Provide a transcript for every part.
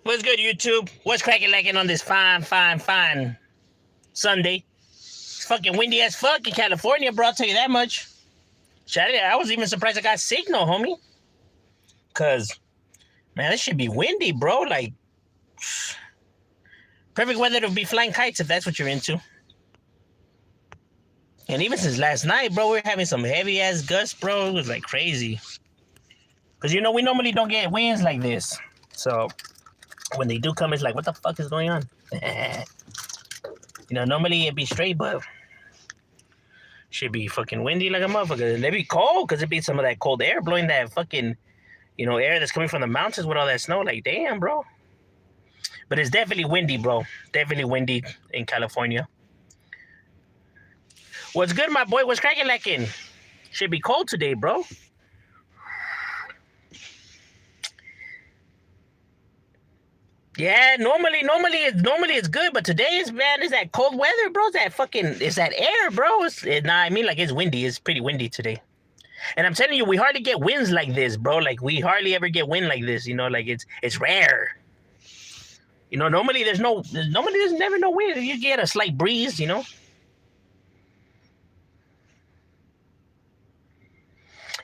What's good, YouTube? What's cracking lacking on this fine Sunday? It's fucking windy as fuck in California, bro. I'll tell you that much. I was even surprised I got signal, homie. Cause, man, this should be windy, bro. Like, perfect weather to be flying kites if that's what you're into. And even since last night, bro, we're having some heavy ass gusts, bro. It was like crazy. Cause we normally don't get winds like this. So when they do come, it's like, what the fuck is going on? Normally it'd be straight, but should be fucking windy like a motherfucker. And it'd be cold, because it'd be some of that cold air blowing that fucking, air that's coming from the mountains with all that snow. Like, damn, bro. But it's definitely windy, bro. Definitely windy in California. What's good, my boy? What's cracking lacking? Should be cold today, bro. Yeah, normally it's good, but today is, man, is that cold weather, bro. It's that air, bro. It's windy. It's pretty windy today. And I'm telling you, we hardly get winds like this, bro. Like, we hardly ever get wind like this, like it's rare. Normally there's never no wind. You get a slight breeze,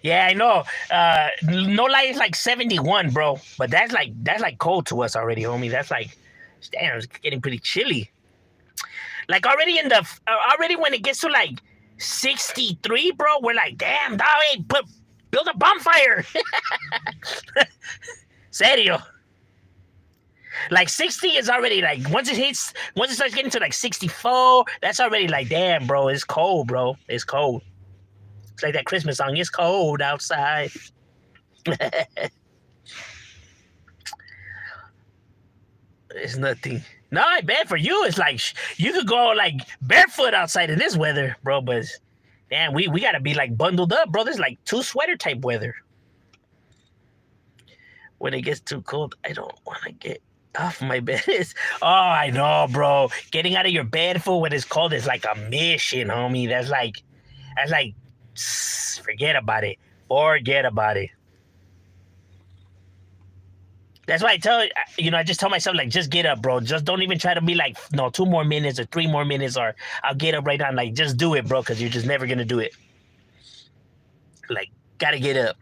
Yeah, I know. No lie, it's like 71, bro. But that's like cold to us already, homie. That's like, damn, it's getting pretty chilly. Like already when it gets to like 63, bro, we're like, damn, dog, hey, build a bonfire. Serio. Like 60 is already like, once it starts getting to like 64, that's already like, damn, bro, it's cold, bro. It's cold. It's like that Christmas song, it's cold outside. It's nothing. No, I bet for you, it's like, you could go like barefoot outside in this weather, bro, but damn, we gotta be like bundled up, bro. There's like 2 sweater type weather. When it gets too cold, I don't want to get off my bed. I know, bro. Getting out of your bed, fool, when it's cold is like a mission, homie. That's like, forget about it. Forget about it. That's why I just tell myself, like, just get up, bro. Just don't even try to be like, no, 2 more minutes or 3 more minutes, or I'll get up right now. Like, just do it, bro, because you're just never going to do it. Like, gotta get up.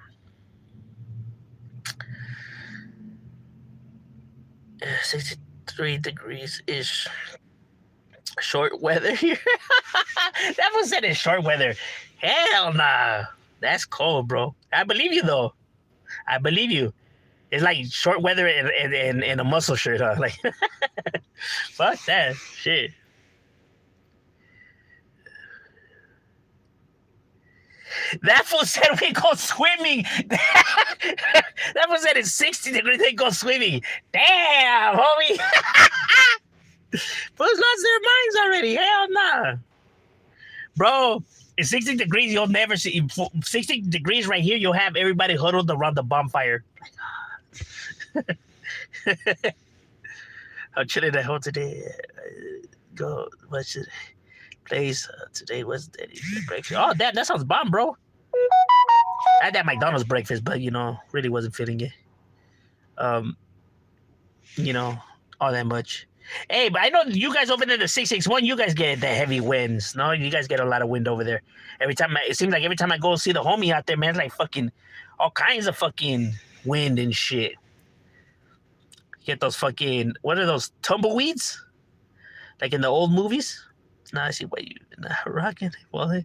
63 degrees-ish. Short weather here. That was said it's short weather. Hell nah. That's cold, bro. I believe you, though. I believe you. It's like short weather in a muscle shirt, huh? Like, fuck that shit. That fool said we go swimming. That fool said it's 60 degrees, they go swimming. Damn, homie. Fools lost their minds already. Hell nah. Bro, it's 60 degrees, you'll never see 60 degrees right here, you'll have everybody huddled around the bonfire. How chilly the hell today? Go, what's it? Place today was breakfast. Oh, that sounds bomb, bro. I had that McDonald's breakfast, but really wasn't feeling it. All that much. Hey, but I know you guys over there, the 661, you guys get the heavy winds. No, you guys get a lot of wind over there. It seems like every time I go see the homie out there, man, it's like fucking all kinds of fucking wind and shit. Get those fucking, what are those, tumbleweeds? Like in the old movies? Now I see why you not rocking. Well,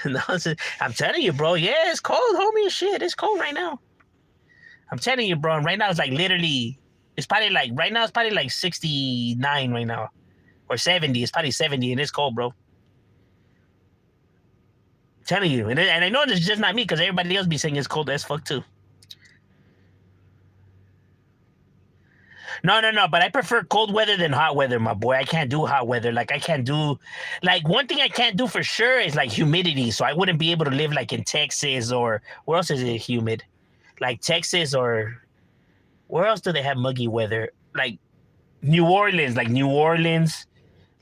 no, I'm telling you, bro. Yeah, it's cold, homie. Shit, it's cold right now. I'm telling you, bro. And right now it's like literally, right now it's probably like 69 right now, or 70. It's probably 70, and it's cold, bro. I'm telling you, and I know it's just not me, because everybody else be saying it's cold as fuck too. No, but I prefer cold weather than hot weather, my boy. I can't do hot weather. Like, one thing I can't do for sure is like humidity. So I wouldn't be able to live like in Texas, or where else is it humid? Like Texas, or where else do they have muggy weather? Like New Orleans.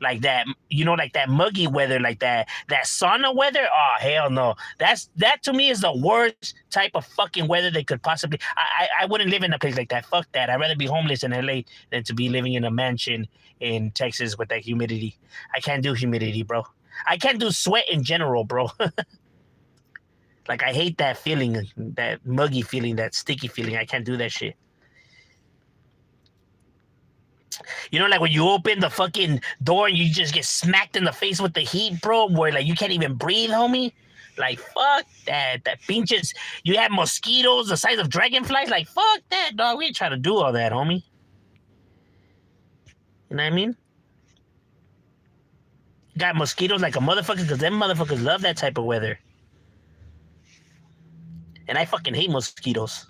like that, like that muggy weather, like that sauna weather. Oh hell no, that to me is the worst type of fucking weather they could possibly. I wouldn't live in a place like that. Fuck that. I'd rather be homeless in LA than to be living in a mansion in Texas with that humidity. I can't do humidity, bro. I can't do sweat in general, bro. Like I hate that feeling, that muggy feeling, that sticky feeling. I can't do that shit. Like when you open the fucking door and you just get smacked in the face with the heat, bro, where like you can't even breathe, homie. Like fuck that. That pinches. You have mosquitoes the size of dragonflies. Like fuck that, dog. We ain't trying to do all that, homie. You know what I mean? Got mosquitoes like a motherfucker because them motherfuckers love that type of weather. And I fucking hate mosquitoes.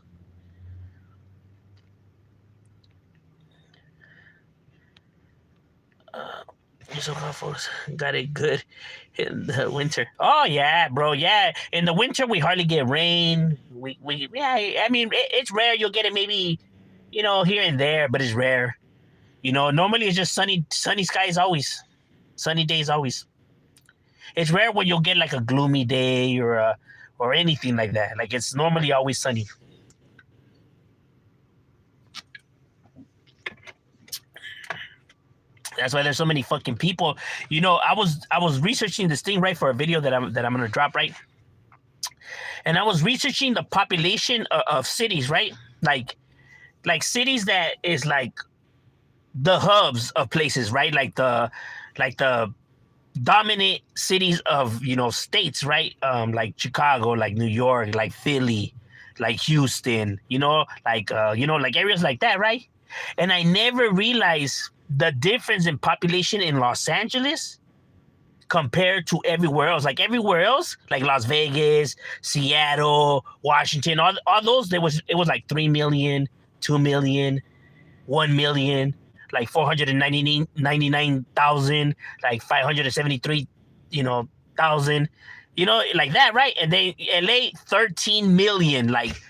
So got it good in the winter. Oh yeah, bro. Yeah, in the winter we hardly get rain. I mean it's rare. You'll get it maybe, here and there, but it's rare. Normally it's just sunny skies always, sunny days always. It's rare when you'll get like a gloomy day or anything like that. Like it's normally always sunny. That's why there's so many fucking people. I was researching this thing, right, for a video that I'm gonna drop, right? And I was researching the population of cities, right? Like cities that is like the hubs of places, right? Like the dominant cities of states, right? Like Chicago, like New York, like Philly, like Houston, like areas like that, right? And I never realized the difference in population in Los Angeles compared to everywhere else. Like everywhere else, like Las Vegas, Seattle, Washington, all those, it was like 3 million, 2 million, 1 million, like 499,000, like 573, thousand, like that, right? And then LA, 13 million. Like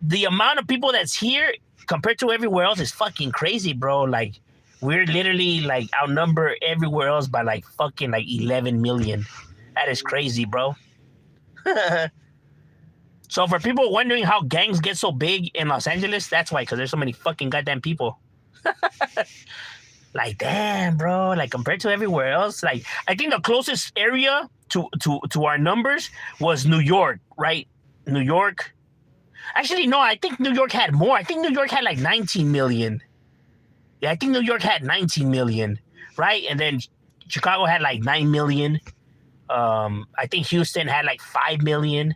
the amount of people that's here compared to everywhere else is fucking crazy, bro. Like we're literally like outnumbered everywhere else by like fucking like 11 million. That is crazy, bro. So for people wondering how gangs get so big in Los Angeles, that's why, because there's so many fucking goddamn people. Like damn, bro. Like compared to everywhere else, like I think the closest area to our numbers was New York, right? New York. Actually, no, I think New York had more. I think New York had like 19 million. Yeah, I think New York had 19 million, right? And then Chicago had like 9 million. I think Houston had like 5 million.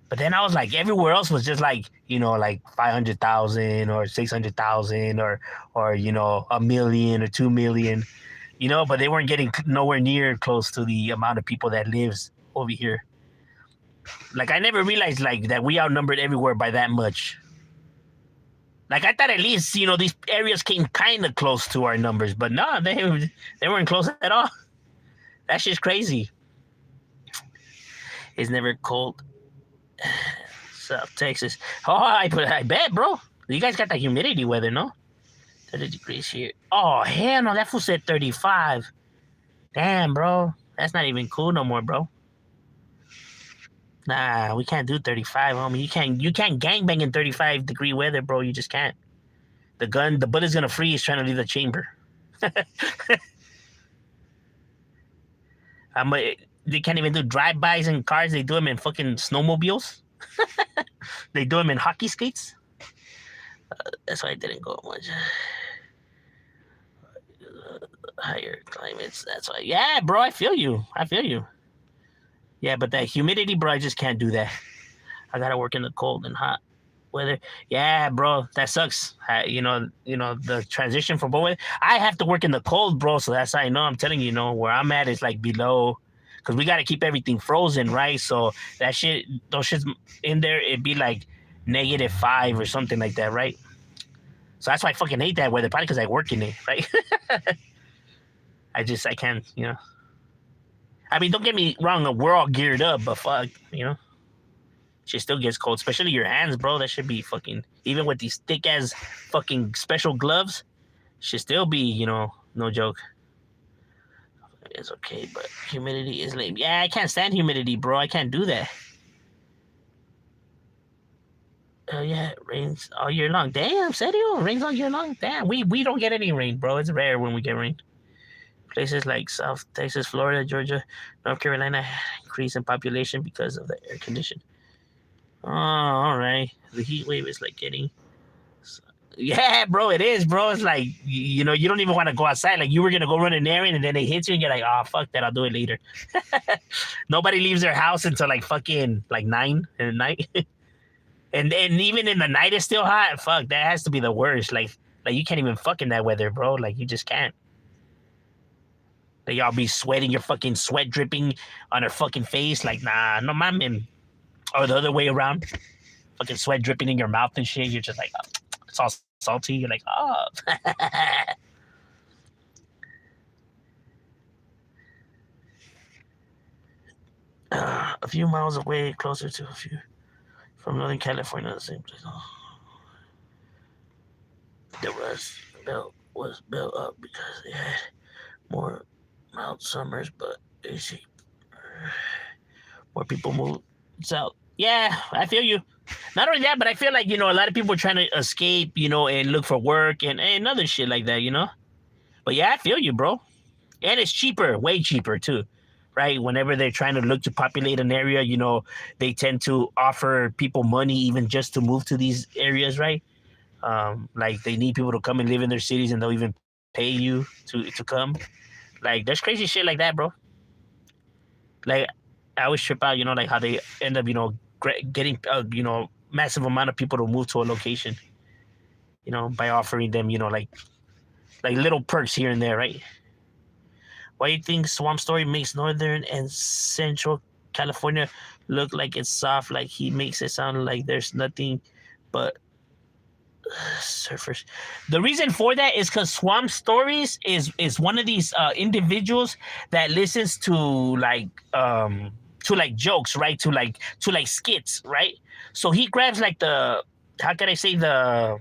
But then I was like, everywhere else was just like, like 500,000 or 600,000 or a million or 2 million, but they weren't getting nowhere near close to the amount of people that lives over here. Like I never realized like that we outnumbered everywhere by that much. Like I thought at least, these areas came kind of close to our numbers, but no, they weren't close at all. That shit's crazy. It's never cold. South Texas. Oh, I bet, bro. You guys got that humidity weather, no? 30 degrees here. Oh, hell no, that fool said 35. Damn, bro. That's not even cool no more, bro. Nah, we can't do 35, homie. You can't gangbang in 35-degree weather, bro. You just can't. The bullet's gonna freeze trying to leave the chamber. They can't even do drive-bys in cars. They do them in fucking snowmobiles. They do them in hockey skates. That's why I didn't go much. Higher climates. That's why. Yeah, bro, I feel you. Yeah, but that humidity, bro, I just can't do that. I gotta work in the cold and hot weather. Yeah, bro, that sucks. The transition from both. I have to work in the cold, bro. So that's how I know. I'm telling you, where I'm at is like below, because we gotta keep everything frozen, right? So those shits in there, it'd be like -5 or something like that, right? So that's why I fucking hate that weather. Probably because I work in it, right? I can't, I mean, don't get me wrong, we're all geared up, but fuck, shit still gets cold, especially your hands, bro. That should be fucking, even with these thick ass fucking special gloves, should still be, no joke. is okay, but humidity is lame. Yeah, I can't stand humidity, bro. I can't do that. Oh yeah, it rains all year long. Damn, serio? Rains all year long? Damn, we don't get any rain, bro. It's rare when we get rain. Places like South Texas, Florida, Georgia, North Carolina increase in population because of the air condition. Oh, all right. The heat wave is like getting. Yeah, bro, it is, bro. It's like you know, you don't even want to go outside. Like you were gonna go run an errand, and then they hit you, and you're like, oh fuck that, I'll do it later. Nobody leaves their house until like fucking like 9 in the night. And even in the night it's still hot. Fuck, that has to be the worst. Like you can't even fuck in that weather, bro. Like you just can't. Like y'all be sweating, your fucking sweat dripping on her fucking face. Like nah, no mames. Or the other way around, fucking sweat dripping in your mouth and shit. You're just like, oh, it's all salty. You're like, oh. A few miles away, closer to a few from Northern California, the same place. Oh. The Rust Belt was built up because they had more mild summers, but they see more people move south. Yeah, I feel you. Not only that, but I feel like, you know, a lot of people are trying to escape, you know, and look for work and other shit like that, you know? But yeah, I feel you, bro. And it's cheaper, way cheaper too, right? Whenever they're trying to look to populate an area, you know, they tend to offer people money even just to move to these areas, right? Like they need people to come and live in their cities, and they'll even pay you to come. Like there's crazy shit like that, bro. Like I always trip out, you know, like how they end up, you know, getting you know, massive amount of people to move to a location, you know, by offering them, you know, like little perks here and there, right? Why do you think Swamp Story makes Northern and Central California look like it's soft? Like he makes it sound like there's nothing but surfers. The reason for that is because Swamp Stories is one of these individuals that listens to like jokes, right? To like skits, right? So he grabs like the, how can I say, the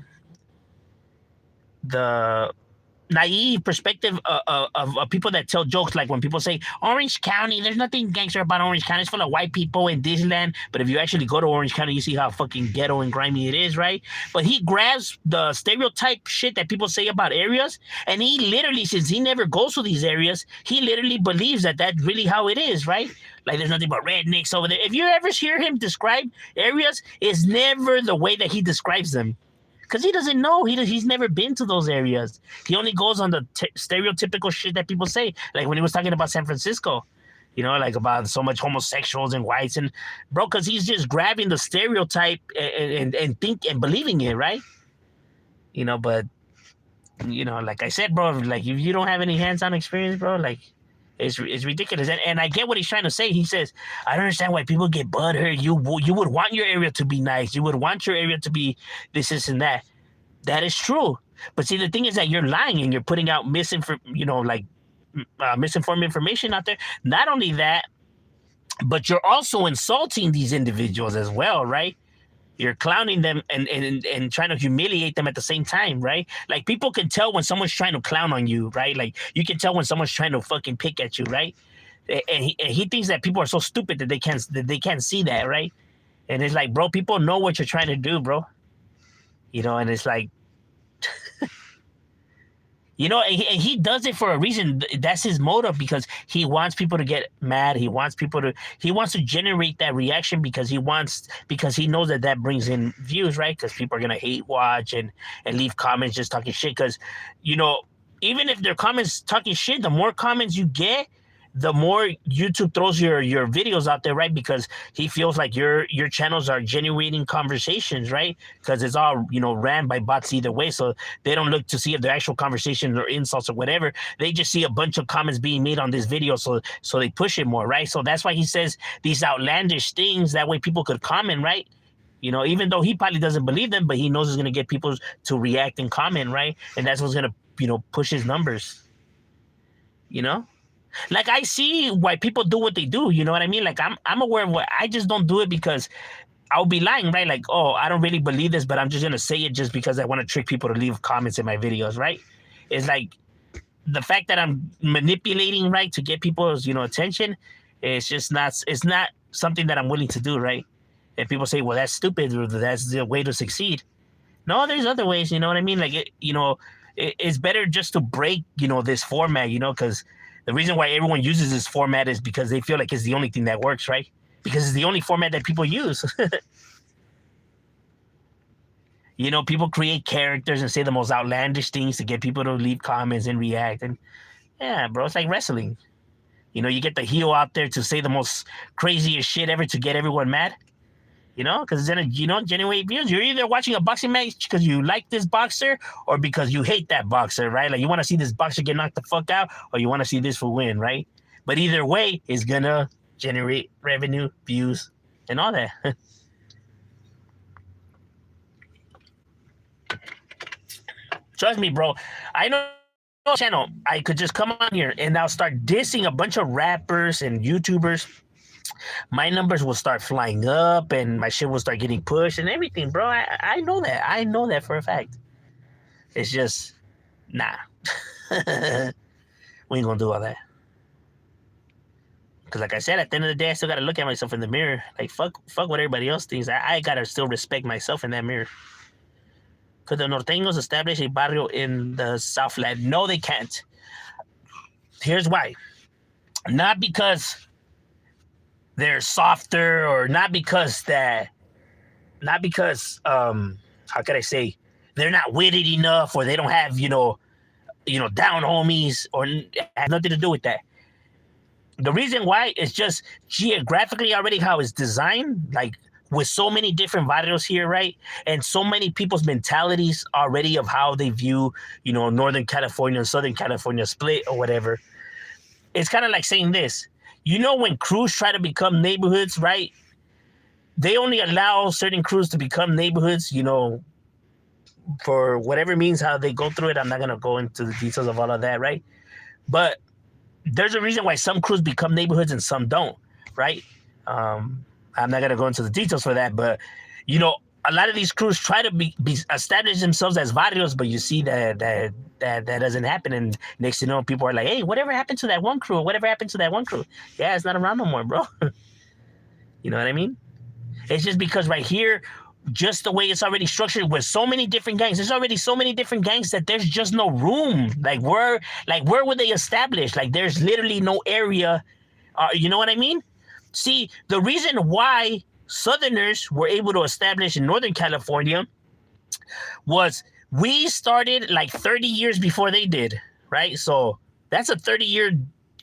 naive perspective of people that tell jokes. Like when people say Orange County, there's nothing gangster about Orange County. It's full of white people in Disneyland. But if you actually go to Orange County, you see how fucking ghetto and grimy it is, right? But he grabs the stereotype shit that people say about areas, and he literally, since he never goes to these areas, he literally believes that that's really how it is, right? Like there's nothing but rednecks over there. If you ever hear him describe areas, it's never the way that he describes them. Because he doesn't know. He's never been to those areas. He only goes on the stereotypical shit that people say. Like when he was talking about San Francisco, you know, like about so much homosexuals and whites. And, bro, because he's just grabbing the stereotype and think and believing it, right? You know, but, you know, like I said, bro, like if you don't have any hands-on experience, bro, like it's ridiculous. And I get what he's trying to say. He says, I don't understand why people get butthurt. You would want your area to be nice. You would want your area to be this and that. That is true. But see, the thing is that you're lying and you're putting out misinformed information out there. Not only that, but you're also insulting these individuals as well, right? You're clowning them and trying to humiliate them at the same time, right? Like people can tell when someone's trying to clown on you, right? Like you can tell when someone's trying to fucking pick at you, right? And he thinks that people are so stupid that they can't see that, right? And it's like, bro, people know what you're trying to do, bro. You know, and it's like, you know, and he does it for a reason. That's his motive, because he wants people to get mad. He wants to generate that reaction because he knows that brings in views, right? Because people are going to hate watch and leave comments just talking shit. Because, you know, even if their comments talking shit, the more comments you get, the more YouTube throws your videos out there, right? Because he feels like your channels are generating conversations, right? Because it's all, you know, ran by bots either way. So they don't look to see if they're actual conversations or insults or whatever. They just see a bunch of comments being made on this video. So they push it more, right? So that's why he says these outlandish things. That way people could comment, right? You know, even though he probably doesn't believe them, but he knows it's going to get people to react and comment, right? And that's what's going to, you know, push his numbers, you know? Like I see why people do what they do, you know what I mean? Like I'm aware of what, I just don't do it because I'll be lying, right? Like, oh, I don't really believe this, but I'm just gonna say it just because I want to trick people to leave comments in my videos, right? It's like the fact that I'm manipulating, right, to get people's, attention, it's just not. It's not something that I'm willing to do, right? And people say, well, that's stupid, or that's the way to succeed. No, there's other ways. You know what I mean? Like it's better just to break, this format, because the reason why everyone uses this format is because they feel like it's the only thing that works, right? Because it's the only format that people use. People create characters and say the most outlandish things to get people to leave comments and react. And yeah, bro, it's like wrestling. You get the heel out there to say the most craziest shit ever to get everyone mad. Because then, generate views. You're either watching a boxing match because you like this boxer or because you hate that boxer, right? Like, you want to see this boxer get knocked the fuck out or you want to see this for win, right? But either way, it's going to generate revenue, views, and all that. Trust me, bro. I know channel. I could just come on here and I'll start dissing a bunch of rappers and YouTubers. My numbers will start flying up and my shit will start getting pushed and everything, bro. I know that. I know that for a fact. It's just, nah. We ain't gonna do all that. Because like I said, at the end of the day, I still gotta look at myself in the mirror. Like, fuck what everybody else thinks. I gotta still respect myself in that mirror. Could the norteños establish a barrio in the Southland? No, they can't. Here's why. Not because they're softer or not because how could I say, they're not witted enough or they don't have, down homies, or have nothing to do with that. The reason why is just geographically already how it's designed, like with so many different barrios here, right? And so many people's mentalities already of how they view, Northern California and Southern California split or whatever. It's kind of like saying this. When crews try to become neighborhoods, right? They only allow certain crews to become neighborhoods, for whatever means how they go through it. I'm not going to go into the details of all of that, right? But there's a reason why some crews become neighborhoods and some don't, right? I'm not going to go into the details for that, but, a lot of these crews try to be establish themselves as barrios, but you see that doesn't happen. And next thing you know, people are like, hey, whatever happened to that one crew? Whatever happened to that one crew? Yeah, it's not around no more, bro. You know what I mean? It's just because right here, just the way it's already structured with so many different gangs, there's already so many different gangs that there's just no room. Where would they establish? Like, there's literally no area. You know what I mean? See, the reason why Southerners were able to establish in Northern California was we started like 30 years before they did, right? So that's a 30-year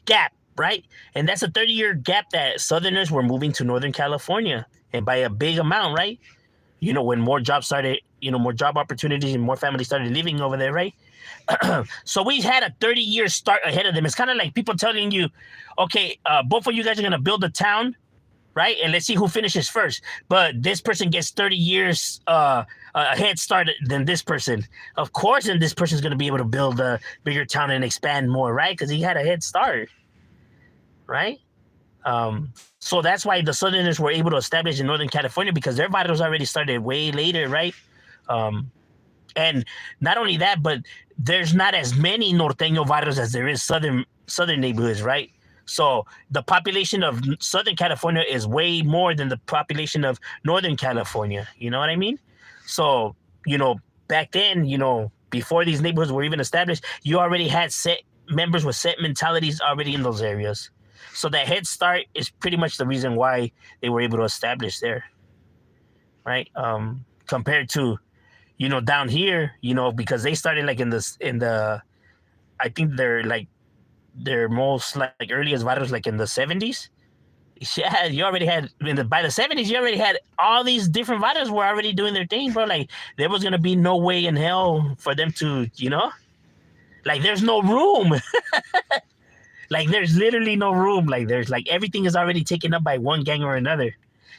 gap, right? And that's a 30-year gap that Southerners were moving to Northern California, and by a big amount, right? When more jobs started, more job opportunities and more families started living over there, right? So we had a 30-year start ahead of them. It's kind of like people telling you, okay, both of you guys are going to build a town, right? And let's see who finishes first. But this person gets 30 years a head start than this person. Of course, and this person's going to be able to build a bigger town and expand more, right? Because he had a head start, right? So that's why the Southerners were able to establish in Northern California, because their barrios already started way later, right? And not only that, but there's not as many norteño barrios as there is southern neighborhoods, right? So the population of Southern California is way more than the population of Northern California. You know what I mean? So, back then, before these neighborhoods were even established, you already had set members with set mentalities already in those areas. So that head start is pretty much the reason why they were able to establish there, right? Compared to, down here, because they started like in the, I think their most like earliest barrios like in the 70s. Yeah, you already had by the 70s, you already had all these different barrios were already doing their thing, bro. Like, there was gonna be no way in hell for them to, like, there's no room. Like, there's literally no room. Like, there's like everything is already taken up by one gang or another.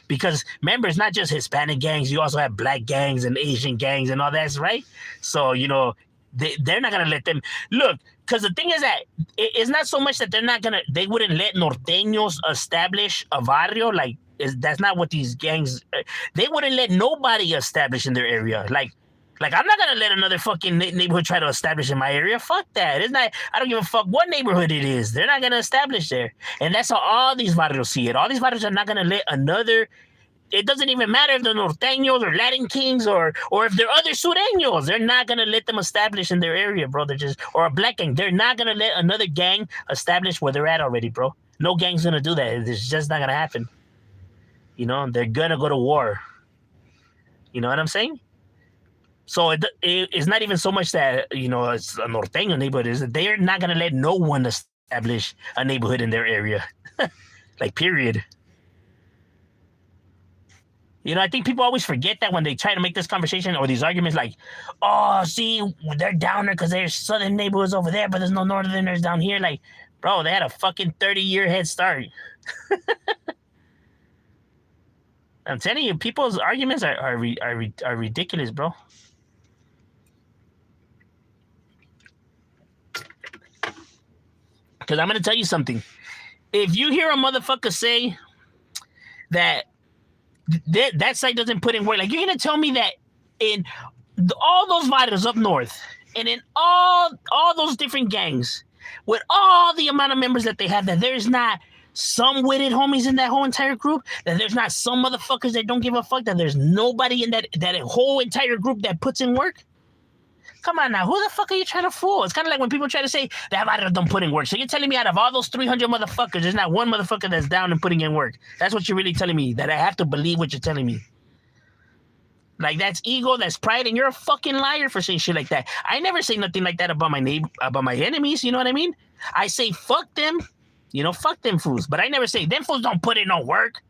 Because remember, it's not just Hispanic gangs. You also have black gangs and Asian gangs and all that, right? So, they're not going to let them look. Because the thing is that it's not so much that they wouldn't let norteños establish a barrio. Like, that's not what these gangs, they wouldn't let nobody establish in their area. Like Like, I'm not gonna let another fucking neighborhood try to establish in my area. Fuck that. It's not. I don't give a fuck what neighborhood it is. They're not gonna establish there, and that's how all these barrios see it. All these barrios are not gonna let another. It doesn't even matter if they're norteños or Latin kings or if they're other sureños. They're not gonna let them establish in their area, bro. They're just or a black gang. They're not gonna let another gang establish where they're at already, bro. No gang's gonna do that. It's just not gonna happen. You know, they're gonna go to war. You know what I'm saying? So it's not even so much that, you know, it's a norteño neighborhood. Is that they're not gonna let no one establish a neighborhood in their area. Like, period. You know, I think people always forget that when they try to make this conversation or these arguments like, oh, see, they're down there because there's southern neighborhoods over there, but there's no northerners down here. Like, bro, they had a fucking 30-year head start. I'm telling you, people's arguments are ridiculous, bro. Because I'm going to tell you something. If you hear a motherfucker say that that site doesn't put in work, like, you're going to tell me that in all those fighters up north and in all those different gangs, with all the amount of members that they have, that there's not some witted homies in that whole entire group, that there's not some motherfuckers that don't give a fuck, that there's nobody in that whole entire group that puts in work? Come on now, who the fuck are you trying to fool? It's kind of like when people try to say that I don't put in work. So you're telling me out of all those 300 motherfuckers, there's not one motherfucker that's down and putting in work. That's what you're really telling me, that I have to believe what you're telling me. Like, that's ego, that's pride, and you're a fucking liar for saying shit like that. I never say nothing like that about my enemies, you know what I mean? I say fuck them, you know, fuck them fools. But I never say, them fools don't put in no work.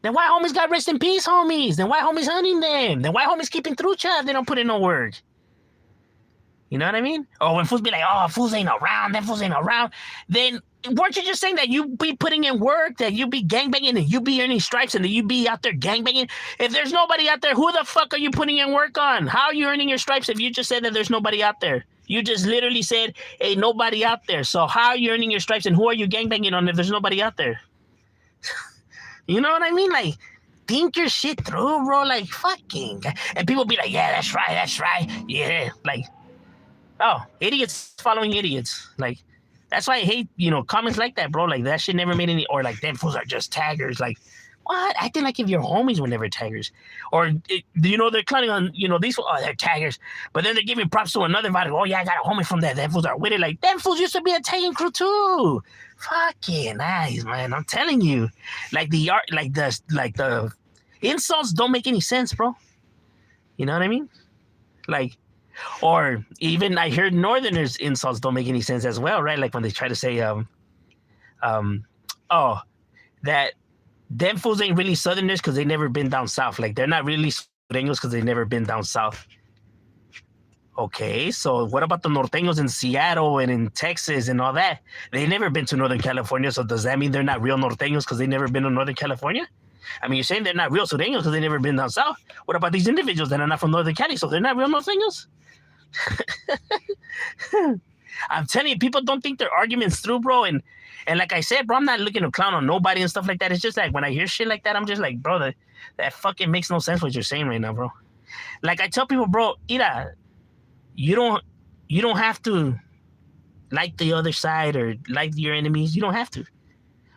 Then why homies got rest in peace, homies? Then why homies hunting them? Then why homies keeping trucha if they don't put in no work? You know what I mean? Or when fools be like, oh, fools ain't around, them fools ain't around. Then weren't you just saying that you be putting in work, that you be gangbanging, and you be earning stripes, and that you be out there gangbanging? If there's nobody out there, who the fuck are you putting in work on? How are you earning your stripes if you just said that there's nobody out there? You just literally said, hey, nobody out there. So how are you earning your stripes, and who are you gangbanging on if there's nobody out there? You know what I mean? Like, think your shit through, bro. Like, fucking. And people be like, yeah, that's right. Yeah, like, oh, idiots following idiots. Like, that's why I hate, you know, comments like that, bro. Like, that shit never made any, or like, them fools are just taggers. Like, what? Acting like if your homies were never taggers. Or, you know, they're clowning on, you know, these fools, oh, they're taggers. But then they're giving props to another body. Oh, yeah, I got a homie from that. Them fools are with it. Like, them fools used to be a tagging crew too. Fucking nice, man. I'm telling you. Like, the insults don't make any sense, bro. You know what I mean? Like, or even I heard Northerners insults don't make any sense as well, right? Like when they try to say, oh, that them fools ain't really Southerners because they never been down south. Like, they're not really Sureños because they never been down south. Okay, so what about the Norteños in Seattle and in Texas and all that? They never been to Northern California, so does that mean they're not real Norteños because they never been to Northern California? I mean, you're saying they're not real Sureños because they never been down south. What about these individuals that are not from Northern Cali, so they're not real Norteños? I'm telling you, people don't think their arguments through, bro. And like I said, bro, I'm not looking to clown on nobody and stuff like that. It's just like when I hear shit like that, I'm just like, bro, that fucking makes no sense what you're saying right now, bro. Like, I tell people, bro, Ira, you don't have to like the other side or like your enemies. You don't have to.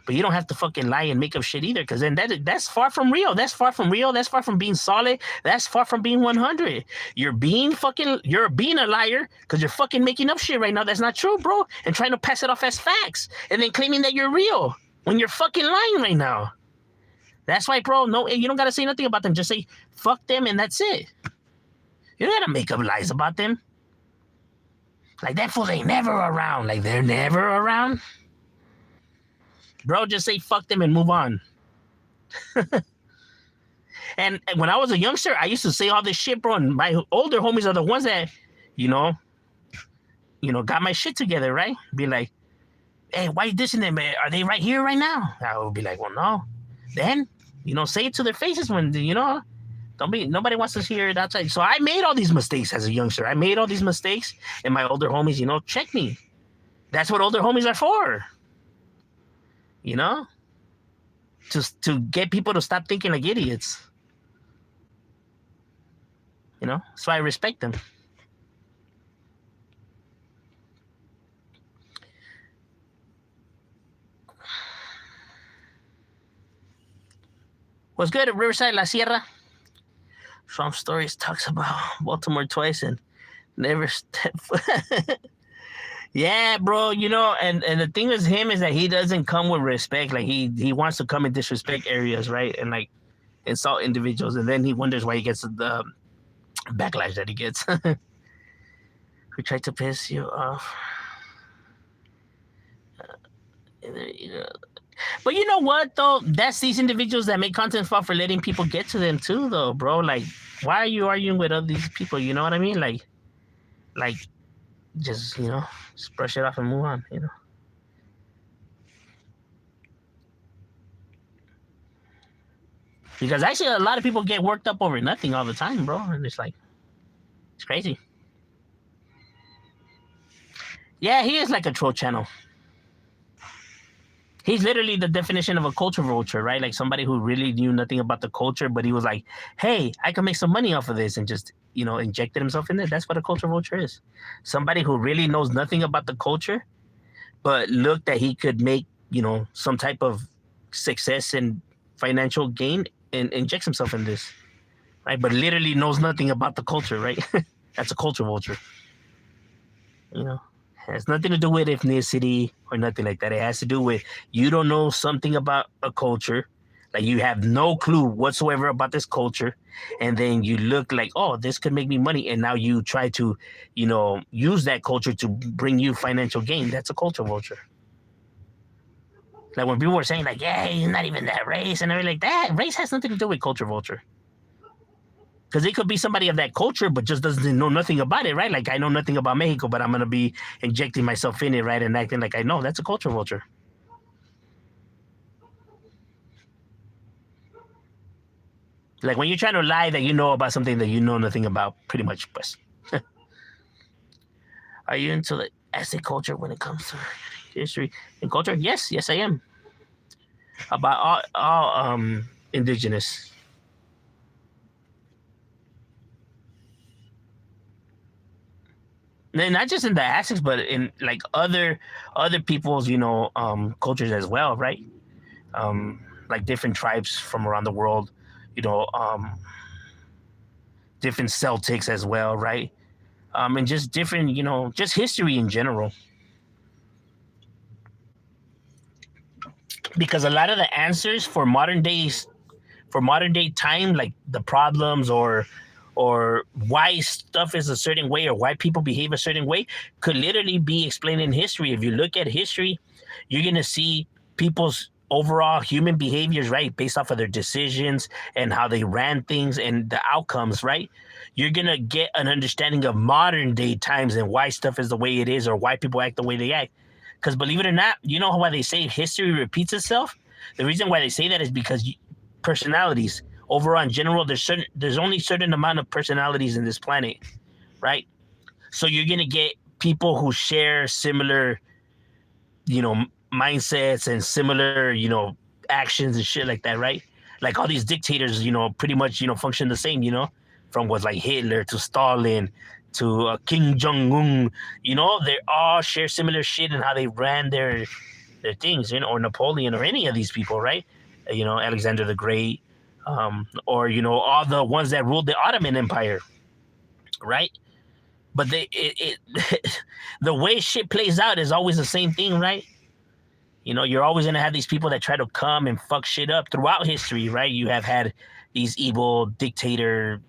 But you don't have to fucking lie and make up shit either, because then that's far from real. That's far from real. That's far from being solid. That's far from being 100. You're being a liar because you're fucking making up shit right now that's not true, bro, and trying to pass it off as facts and then claiming that you're real when you're fucking lying right now. That's why, bro, no, you don't got to say nothing about them. Just say, fuck them, and that's it. You don't got to make up lies about them. Like, that fool ain't never around. Like, they're never around. Bro, just say fuck them and move on. And when I was a youngster, I used to say all this shit, bro. And my older homies are the ones that, you know, got my shit together, right? Be like, hey, why you dissing them? Are they right here right now? I would be like, well, no. Then, say it to their faces when, nobody wants to hear it outside. So I made all these mistakes as a youngster. I made all these mistakes, and my older homies, check me. That's what older homies are for. Just to get people to stop thinking like idiots. You know, so I respect them. What's good at Riverside La Sierra? Swamp Stories talks about Baltimore twice and never step foot. Yeah, bro. You know, and the thing with him is that he doesn't come with respect. Like he wants to come and disrespect areas, right? And like insult individuals, and then he wonders why he gets the backlash that he gets. Who tried to piss you off? But you know what though? That's these individuals that make content fault for letting people get to them too, though, bro. Like, why are you arguing with all these people? You know what I mean? Like, just just brush it off and move on. You know. Because actually, a lot of people get worked up over nothing all the time, bro, and it's like, it's crazy. Yeah, he is like a troll channel. He's literally the definition of a culture vulture, right? Like somebody who really knew nothing about the culture, but he was like, hey, I can make some money off of this and just, injected himself in there. That's what a culture vulture is. Somebody who really knows nothing about the culture, but looked that he could make, some type of success and financial gain and injects himself in this, right? But literally knows nothing about the culture, right? That's a culture vulture. Has nothing to do with ethnicity or nothing like that. It has to do with you don't know something about a culture, like you have no clue whatsoever about this culture, and then you look like, oh, this could make me money, and now you try to, use that culture to bring you financial gain. That's a culture vulture. Like when people were saying like, yeah, he's not even that race and everything like that. Race has nothing to do with culture vulture. Because it could be somebody of that culture, but just doesn't know nothing about it, right? Like I know nothing about Mexico, but I'm gonna be injecting myself in it, right, and acting like I know. That's a culture vulture. Like when you're trying to lie that you know about something that you know nothing about, pretty much. Pues. Are you into the essay culture when it comes to history and culture? Yes, I am. About all indigenous. And not just in the Aztecs, but in like other people's, cultures as well, right? Like different tribes from around the world, different Celtics as well, right? And just different, just history in general. Because a lot of the answers for modern day time, like the problems or why stuff is a certain way or why people behave a certain way, could literally be explained in history. If you look at history, you're going to see people's overall human behaviors, right, based off of their decisions and how they ran things and the outcomes, right? You're going to get an understanding of modern day times and why stuff is the way it is or why people act the way they act. Because believe it or not, you know why they say history repeats itself? The reason why they say that is because personalities overall in general, there's only certain amount of personalities in this planet, right? So you're gonna get people who share similar, mindsets and similar, actions and shit like that, right? Like all these dictators, pretty much, function the same, from what like Hitler to Stalin to Kim Jong Un, they all share similar shit in how they ran their things, or Napoleon or any of these people, right? Alexander the Great, or all the ones that ruled the Ottoman Empire, right? But the way shit plays out is always the same thing, right? You're always gonna have these people that try to come and fuck shit up throughout history, right? You have had these evil dictator,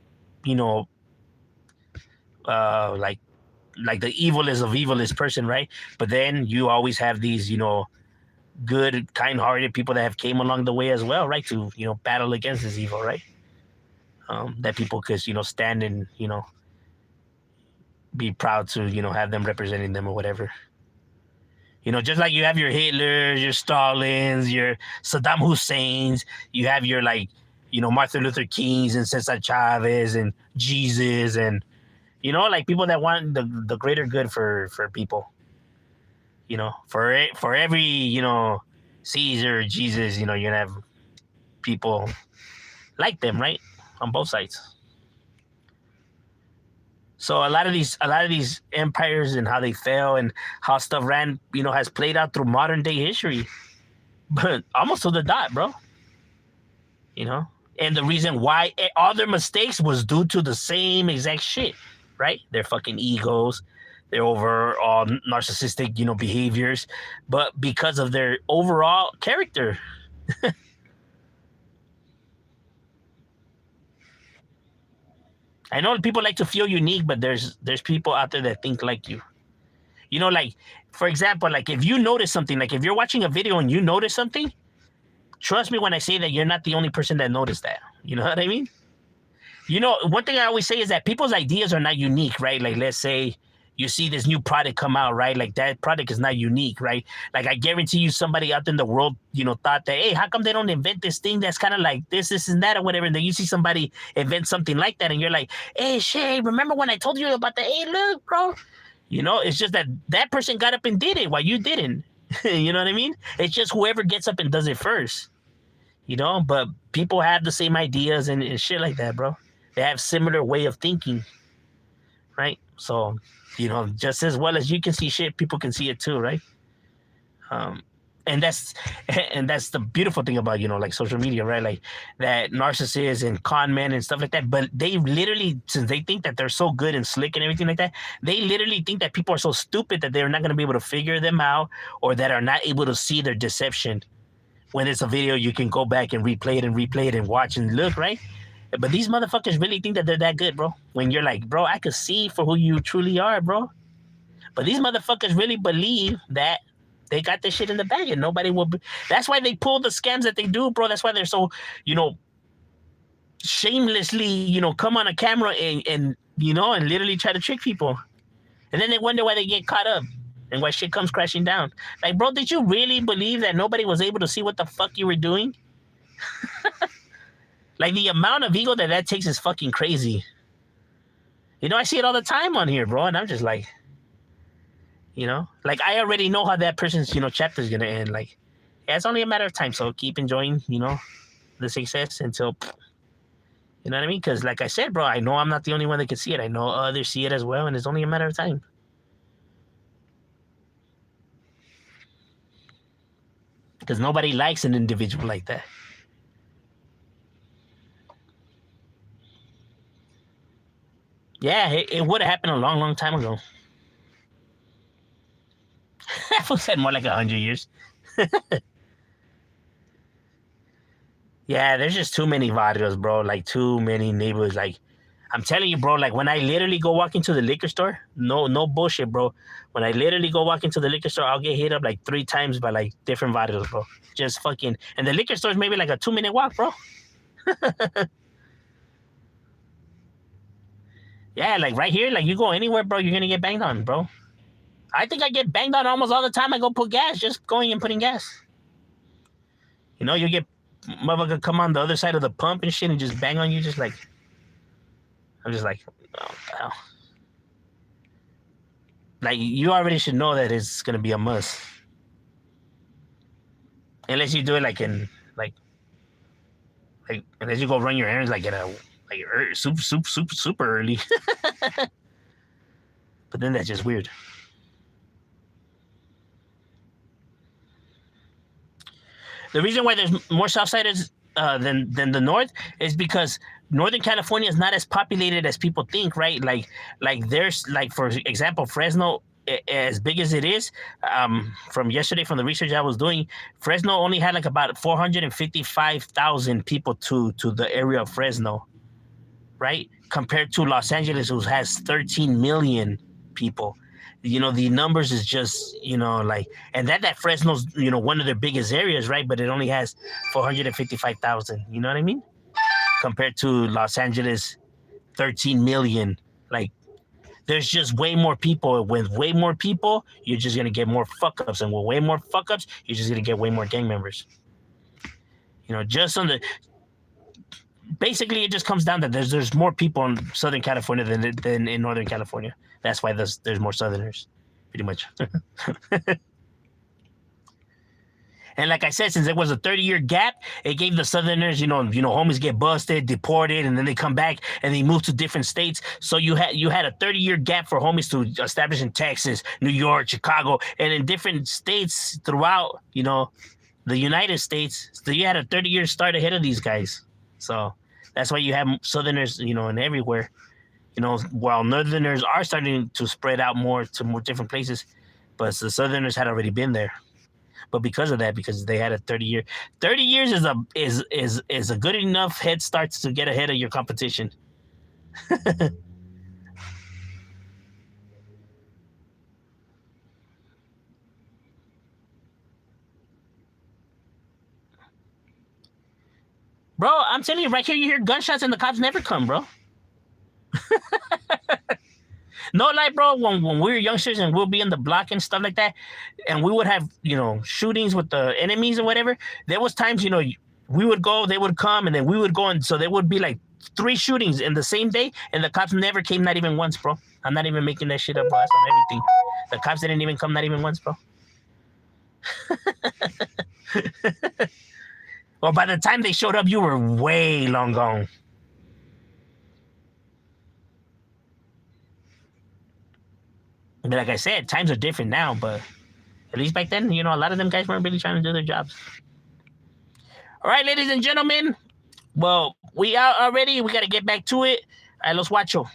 like the evilest of evilest person, right? But then you always have these, good, kind-hearted people that have came along the way as well, right? To battle against this evil, right? That people could stand and be proud to have them representing them or whatever. Just like you have your Hitlers, your Stalins, your Saddam Husseins, you have your like Martin Luther Kings and Cesar Chavez and Jesus and like people that want the greater good for people. For every Caesar, Jesus, you're gonna have people like them, right, on both sides. So a lot of these empires and how they fell and how stuff ran, has played out through modern day history, but almost to the dot, bro. And the reason why all their mistakes was due to the same exact shit, right? Their fucking egos, their overall narcissistic, behaviors, but because of their overall character. I know people like to feel unique, but there's people out there that think like you. Like, for example, like if you notice something, like if you're watching a video and you notice something, trust me when I say that you're not the only person that noticed that. You know what I mean? One thing I always say is that people's ideas are not unique, right? Like, let's say you see this new product come out, right? Like that product is not unique, right? Like I guarantee you somebody out in the world, thought that, hey, how come they don't invent this thing that's kind of like this and that or whatever? And then you see somebody invent something like that and you're like, hey, Shay, remember when I told you about the, hey, look, bro? It's just that person got up and did it while you didn't. You know what I mean? It's just whoever gets up and does it first. But people have the same ideas and shit like that, bro. They have similar way of thinking, right? So, just as well as you can see shit, people can see it too, right? And that's the beautiful thing about, like social media, right? Like that narcissists and con men and stuff like that. But they literally, since they think that they're so good and slick and everything like that, they literally think that people are so stupid that they're not going to be able to figure them out or that are not able to see their deception. When it's a video, you can go back and replay it and watch and look, right? But these motherfuckers really think that they're that good, bro. When you're like, bro, I could see for who you truly are, bro. But these motherfuckers really believe that they got this shit in the bag and nobody will be. That's why they pull the scams that they do, bro. That's why they're so, shamelessly, come on a camera and literally try to trick people. And then they wonder why they get caught up and why shit comes crashing down. Like, bro, did you really believe that nobody was able to see what the fuck you were doing? Like, the amount of ego that takes is fucking crazy. I see it all the time on here, bro, and I'm just like, like I already know how that person's, chapter is going to end. Like, yeah, it's only a matter of time, so keep enjoying, the success until, you know what I mean? Because like I said, bro, I know I'm not the only one that can see it. I know others see it as well, and it's only a matter of time. Because nobody likes an individual like that. Yeah, it would have happened a long, long time ago. I said more like 100 years. Yeah, there's just too many barrios, bro. Like, too many neighborhoods. Like, I'm telling you, bro, like, when I literally go walk into the liquor store, no bullshit, bro. When I literally go walk into the liquor store, I'll get hit up like 3 times by, like, different barrios, bro. Just fucking... And the liquor store is maybe like a 2-minute walk, bro. Yeah, like, right here, like, you go anywhere, bro, you're gonna get banged on, bro. I think I get banged on almost all the time I go put gas, just going and putting gas. You get motherfucker come on the other side of the pump and shit and just bang on you, just like... I'm just like, oh, wow. Like, you already should know that it's gonna be a must. Unless you do it like unless you go run your errands like at a super early. But then that's just weird. The reason why there's more Southsiders than the North is because Northern California is not as populated as people think, right? Like there's, like, for example, Fresno, as big as it is, from yesterday, from the research I was doing, Fresno only had like about 455,000 people to the area of Fresno, right? Compared to Los Angeles, who has 13 million people. The numbers is just, like, and that Fresno's, one of their biggest areas, right? But it only has 455,000, you know what I mean? Compared to Los Angeles, 13 million. Like, there's just way more people. With way more people, you're just going to get more fuck-ups. And with way more fuck-ups, you're just going to get way more gang members. Just on the... Basically, it just comes down to there's more people in Southern California than in Northern California. That's why there's more Southerners, pretty much. And like I said, since it was a 30-year gap, it gave the Southerners, homies get busted, deported, and then they come back and they move to different states. So you had a 30-year gap for homies to establish in Texas, New York, Chicago, and in different states throughout, the United States. So you had a 30-year start ahead of these guys. So that's why you have Southerners, in everywhere. While Northerners are starting to spread out more to more different places, but the Southerners had already been there. But because of that, because they had a 30 years is a good enough head start to get ahead of your competition. Bro, I'm telling you, right here, you hear gunshots and the cops never come, bro. No lie, bro. When we were youngsters and we'll be in the block and stuff like that, and we would have shootings with the enemies or whatever. There was times we would go, they would come, and then we would go, and so there would be like 3 shootings in the same day, and the cops never came, not even once, bro. I'm not even making that shit up, bro. That's on everything. The cops didn't even come, not even once, bro. Well, by the time they showed up, you were way long gone. But like I said, times are different now, but at least back then, a lot of them guys weren't really trying to do their jobs. All right, ladies and gentlemen. Well, we out already. We got to get back to it. All right, los guacho.